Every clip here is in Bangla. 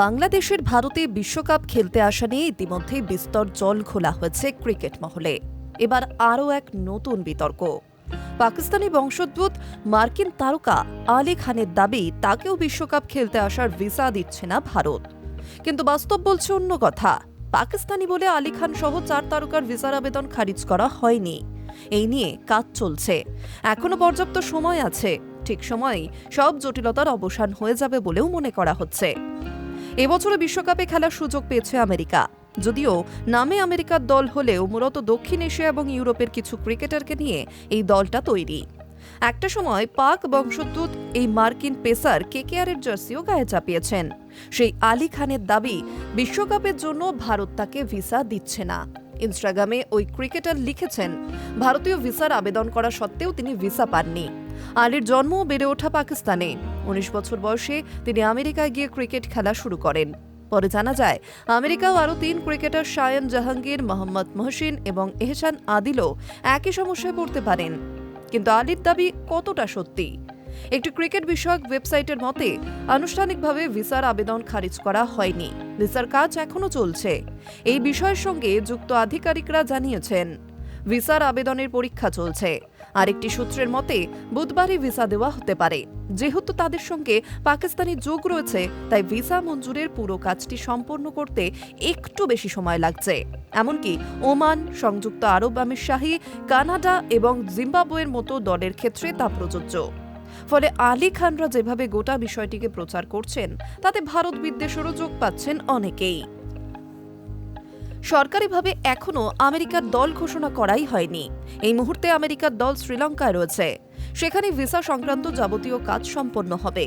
বাংলাদেশের ভারতে বিশ্বকাপ খেলতে আসা নিয়ে ইতিমধ্যে বিস্তর জল ঘোলা হয়েছে ক্রিকেট মহলে। এবার আরও এক নতুন বিতর্ক। পাকিস্তানি বংশোদ্ভূত মার্কিন তারকা আলী খানের দাবি তাকেও বিশ্বকাপ খেলতে আসার ভিসা দিচ্ছে না ভারত। কিন্তু বাস্তব বলছে অন্য কথা। পাকিস্তানি বলে আলী খান সহ 4 তারকার ভিসার আবেদন খারিজ করা হয়নি। এই নিয়ে কাজ চলছে, এখনো পর্যাপ্ত সময় আছে। ঠিক সময়েই সব জটিলতার অবসান হয়ে যাবে বলেও মনে করা হচ্ছে। এবছরে বিশ্বকাপে খেলার সুযোগ পেয়েছে আমেরিকা। যদিও নামে আমেরিকার দল হলেও মূলত দক্ষিণ এশিয়া এবং ইউরোপের কিছু ক্রিকেটারকে নিয়ে এই দলটা তৈরি। একটা সময় পাক বংশোদ্ভূত এই মার্কিন পেসার কেকেআরের জার্সিও গায়ে চাপিয়েছেন। সেই আলী খানের দাবি, বিশ্বকাপের জন্য ভারত তাকে ভিসা দিচ্ছে না। ইনস্টাগ্রামে ওই ক্রিকেটার লিখেছেন, ভারতীয় ভিসার আবেদন করা সত্ত্বেও তিনি ভিসা পাননি। আলীর জন্ম ও বেড়ে ওঠা পাকিস্তানে। 19 বছর বয়সে তিনি আমেরিকায় গিয়ে ক্রিকেট খেলা শুরু করেন। পরে জানা যায়, আমেরিকাও আরও 3 ক্রিকেটার শায়ান জাহাঙ্গীর, মোহাম্মদ মহসিন এবং এহসান আদিলও একই সমস্যায় পড়তে পারেন। কিন্তু আলীর দাবি কতটা সত্যি? একটি ক্রিকেট বিষয়ক ওয়েবসাইটের মতে, আনুষ্ঠানিকভাবে ভিসার আবেদন খারিজ করা হয়নি। ভিসার কাজ এখনো চলছে। এই বিষয়ের সঙ্গে যুক্ত আধিকারিকরা জানিয়েছেন, ভিসার আবেদনের পরীক্ষা চলছে। আরেকটি সূত্রের মতে, বুধবারই ভিসা দেওয়া হতে পারে। যেহেতু তাদের সঙ্গে পাকিস্তানি যোগ রয়েছে, তাই ভিসা মঞ্জুরের পুরো কাজটি সম্পন্ন করতে একটু বেশি সময় লাগছে। এমনকি ওমান, সংযুক্ত আরব আমিরশাহী, কানাডা এবং জিম্বাবুয়ের মতো দলের ক্ষেত্রে তা প্রযোজ্য। ফলে আলী খানরা যেভাবে গোটা বিষয়টিকে প্রচার করছেন, তাতে ভারত বিদ্বেষেরও যোগ পাচ্ছেন অনেকেই। সরকারিভাবে এখনও আমেরিকার দল ঘোষণা করাই হয়নি। এই মুহূর্তে আমেরিকার দল শ্রীলঙ্কায় রয়েছে। সেখানে ভিসা সংক্রান্ত যাবতীয় কাজ সম্পন্ন হবে।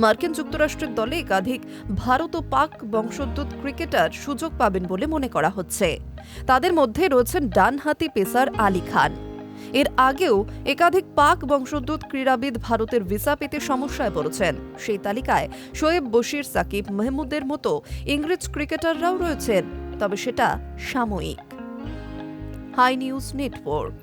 মার্কিন যুক্তরাষ্ট্রের দলে একাধিক ভারত ও পাক বংশোদ্ভূত ক্রিকেটার সুযোগ পাবেন বলে মনে করা হচ্ছে। তাদের মধ্যে রয়েছেন ডানহাতি পেসার আলী খান। এর আগেও একাধিক পাক বংশোদ্ভূত ক্রীড়াবিদ ভারতের ভিসা পেতে সমস্যায় পড়েছেন। সেই তালিকায় শোয়েব বশির, সাকিব মেহমুদের মতো ইংরেজ ক্রিকেটাররাও রয়েছেন, তবে সেটা সাময়িক। Hi News network.